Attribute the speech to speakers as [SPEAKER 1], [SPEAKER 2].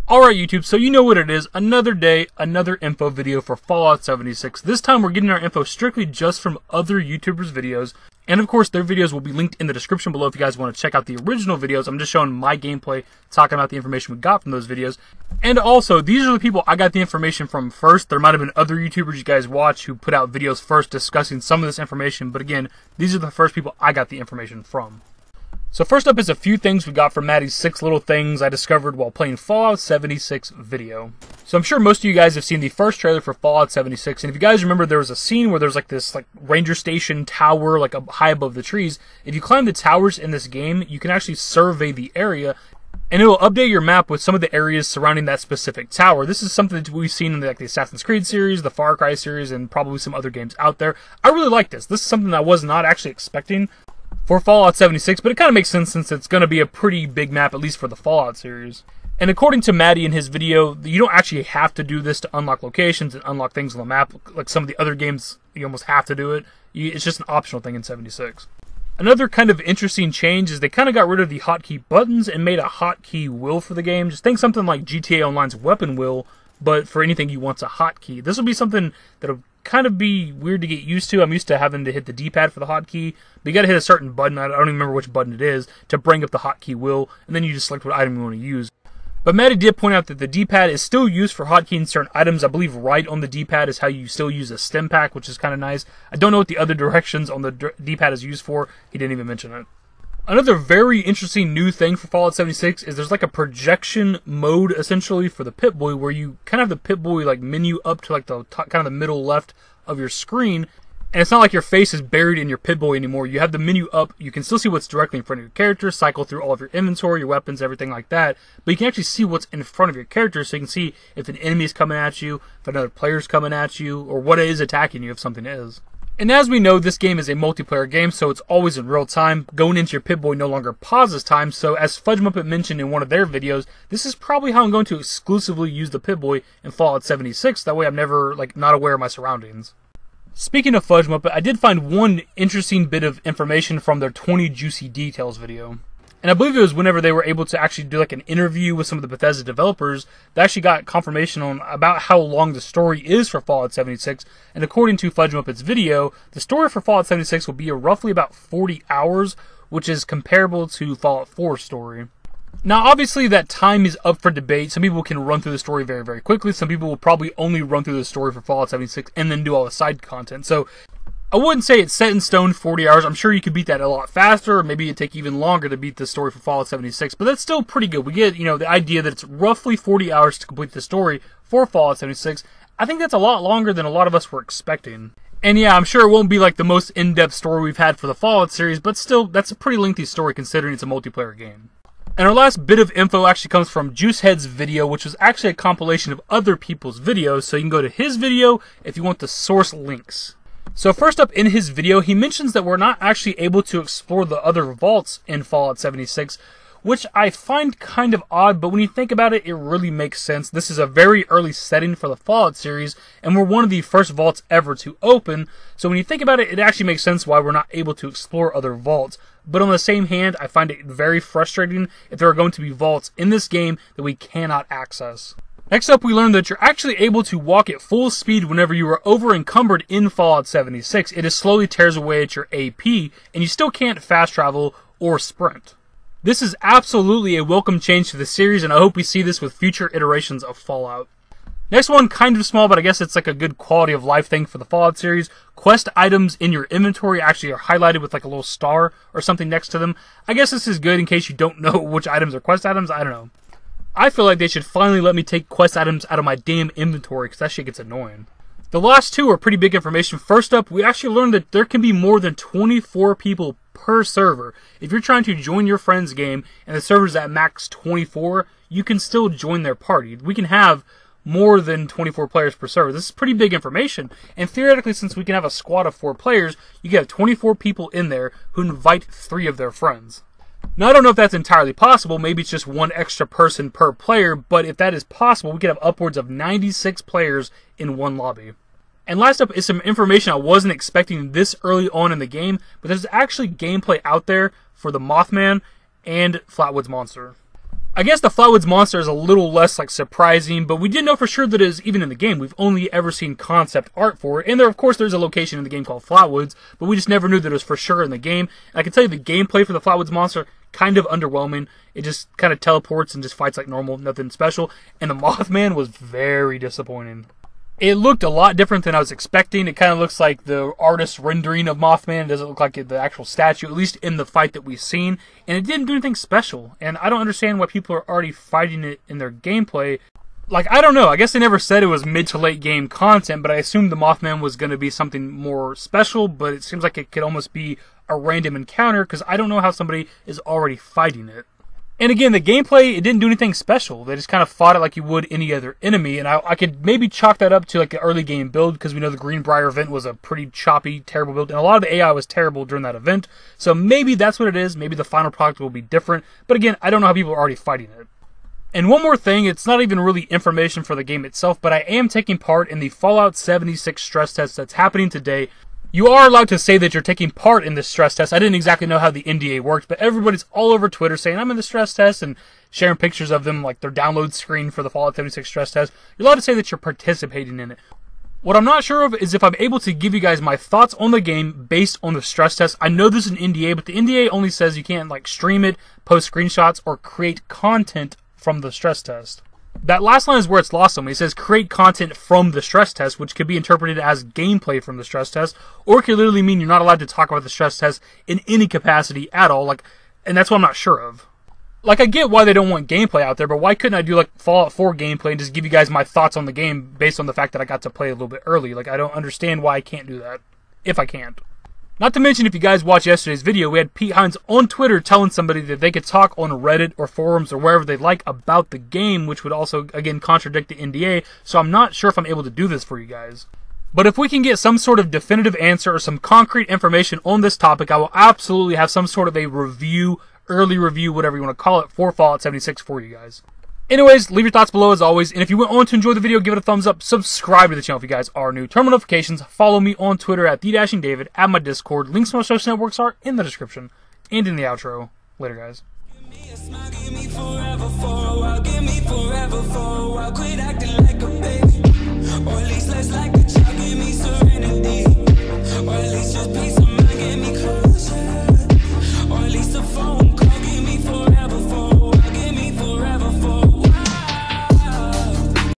[SPEAKER 1] Alright YouTube, so you know what it is, another day, another info video for Fallout 76. This time we're getting our info strictly just from other YouTubers' videos, and of course their videos will be linked in the description below if you guys want to check out the original videos. I'm just showing my gameplay, talking about the information we got from those videos. And also, these are the people I got the information from first. There might have been other YouTubers you guys watch who put out videos first discussing some of this information, but again, these are the first people I got the information from. So first up is a few things we got from Matty's 6 little things I discovered while playing Fallout 76 video. So I'm sure most of you guys have seen the first trailer for Fallout 76, and if you guys remember, there was a scene where there's like this ranger station tower like high above the trees. If you climb the towers in this game, you can actually survey the area, and it will update your map with some of the areas surrounding that specific tower. This is something that we've seen in the Assassin's Creed series, the Far Cry series, and probably some other games out there. I really like this. This is something I was not actually expecting for Fallout 76, but it kind of makes sense since it's going to be a pretty big map, at least for the Fallout series. And according to Matty in his video, you don't actually have to do this to unlock locations and unlock things on the map. Like some of the other games, you almost have to do it. It's just an optional thing in 76. Another kind of interesting change is they kind of got rid of the hotkey buttons and made a hotkey wheel for the game. Just think something like GTA Online's weapon wheel, but for anything you want a hotkey. This will be something that'll kind of be weird to get used to. I'm used to having to hit the D-pad for the hotkey, but you gotta hit a certain button, I don't even remember which button it is, to bring up the hotkey wheel, and then you just select what item you want to use. But Matty did point out that the D-pad is still used for hotkeying certain items. I believe right on the D-pad is how you still use a stim pack, which is kind of nice. I don't know what the other directions on the D-pad is used for. He didn't even mention it. Another very interesting new thing for Fallout 76 is there's like a projection mode essentially for the PIP-BOY, where you kind of have the PIP-BOY like menu up to like the top, kind of the middle left of your screen, and it's not like your face is buried in your PIP-BOY anymore. You have the menu up, you can still see what's directly in front of your character, cycle through all of your inventory, your weapons, everything like that, but you can actually see what's in front of your character, so you can see if an enemy is coming at you, if another player is coming at you, or what is attacking you if something is. And as we know, this game is a multiplayer game, so it's always in real time. Going into your PIP-BOY no longer pauses time, so as Fudgemuppet mentioned in one of their videos, this is probably how I'm going to exclusively use the PIP-BOY in Fallout 76, that way I'm never, not aware of my surroundings. Speaking of Fudgemuppet, I did find one interesting bit of information from their 20 Juicy Details video. And I believe it was whenever they were able to actually do an interview with some of the Bethesda developers, they actually got confirmation on about how long the story is for Fallout 76. And according to Fudgemuppet's video, the story for Fallout 76 will be roughly about 40 hours, which is comparable to Fallout 4's story. Now, obviously, that time is up for debate. Some people can run through the story very, very quickly. Some people will probably only run through the story for Fallout 76 and then do all the side content. So I wouldn't say it's set in stone 40 hours. I'm sure you could beat that a lot faster, or maybe it'd take even longer to beat the story for Fallout 76, but that's still pretty good. We get, the idea that it's roughly 40 hours to complete the story for Fallout 76. I think that's a lot longer than a lot of us were expecting. And yeah, I'm sure it won't be like the most in-depth story we've had for the Fallout series, but still, that's a pretty lengthy story considering it's a multiplayer game. And our last bit of info actually comes from Juicehead's video, which was actually a compilation of other people's videos, so you can go to his video if you want the source links. So first up in his video, he mentions that we're not actually able to explore the other vaults in Fallout 76, which I find kind of odd, but when you think about it, it really makes sense. This is a very early setting for the Fallout series, and we're one of the first vaults ever to open, so when you think about it, it actually makes sense why we're not able to explore other vaults. But on the same hand, I find it very frustrating if there are going to be vaults in this game that we cannot access. Next up, we learned that you're actually able to walk at full speed whenever you are over-encumbered in Fallout 76. It just slowly tears away at your AP, and you still can't fast travel or sprint. This is absolutely a welcome change to the series, and I hope we see this with future iterations of Fallout. Next one, kind of small, but I guess it's like a good quality of life thing for the Fallout series. Quest items in your inventory actually are highlighted with like a little star or something next to them. I guess this is good in case you don't know which items are quest items. I don't know. I feel like they should finally let me take quest items out of my damn inventory, because that shit gets annoying. The last two are pretty big information. First up, we actually learned that there can be more than 24 people per server. If you're trying to join your friend's game and the server's at max 24, you can still join their party. We can have more than 24 players per server. This is pretty big information. And theoretically, since we can have a squad of 4 players, you can have 24 people in there who invite 3 of their friends. Now, I don't know if that's entirely possible. Maybe it's just 1 extra person per player, but if that is possible, we could have upwards of 96 players in 1 lobby. And last up is some information I wasn't expecting this early on in the game, but there's actually gameplay out there for the Mothman and FLATWOODS monster. I guess the Flatwoods monster is a little less like surprising, but we didn't know for sure that it is even in the game. We've only ever seen concept art for it, and there, of course, there's a location in the game called Flatwoods, but we just never knew that it was for sure in the game. And I can tell you the gameplay for the Flatwoods monster, kind of underwhelming. It just kind of teleports and just fights like normal, nothing special. And the Mothman was very disappointing. It looked a lot different than I was expecting. It kind of looks like the artist's rendering of Mothman. It doesn't look like the actual statue, at least in the fight that we've seen. And it didn't do anything special. And I don't understand why people are already fighting it in their gameplay. Like, I don't know. I guess they never said it was mid to late game content, but I assumed the Mothman was going to be something more special. But it seems like it could almost be a random encounter, because I don't know how somebody is already fighting it. And again, the gameplay, it didn't do anything special. They just kind of fought it like you would any other enemy. And I could maybe chalk that up to like an early game build, because we know the Greenbrier event was a pretty choppy, terrible build. And a lot of the AI was terrible during that event. So maybe that's what it is. Maybe the final product will be different. But again, I don't know how people are already fighting it. And one more thing, it's not even really information for the game itself, but I am taking part in the Fallout 76 stress test that's happening today. You are allowed to say that you're taking part in this stress test. I didn't exactly know how the NDA worked, but everybody's all over Twitter saying, I'm in the stress test, and sharing pictures of them, like their download screen for the Fallout 76 stress test. You're allowed to say that you're participating in it. What I'm not sure of is if I'm able to give you guys my thoughts on the game based on the stress test. I know this is an NDA, but the NDA only says you can't like stream it, post screenshots, or create content from the stress test. That last line is where it's lost on me. It says create content from the stress test, which could be interpreted as gameplay from the stress test, or it could literally mean you're not allowed to talk about the stress test in any capacity at all. And that's what I'm not sure of. Like, I get why they don't want gameplay out there, but why couldn't I do like Fallout 4 gameplay and just give you guys my thoughts on the game based on the fact that I got to play a little bit early? Like, I don't understand why I can't do that, if I can't. Not to mention, if you guys watched yesterday's video, we had Pete Hines on Twitter telling somebody that they could talk on Reddit or forums or wherever they like about the game, which would also, again, contradict the NDA, so I'm not sure if I'm able to do this for you guys. But if we can get some sort of definitive answer or some concrete information on this topic, I will absolutely have some sort of a review, early review, whatever you want to call it, for Fallout 76 for you guys. Anyways, leave your thoughts below as always, and if you went on to enjoy the video, give it a thumbs up, subscribe to the channel if you guys are new, turn on notifications, follow me on Twitter at TheDashingDavid, add my Discord, links to my social networks are in the description, and in the outro. Later, guys.
[SPEAKER 2] Give me forever for a while, quit acting like a baby, or at least let's like a child.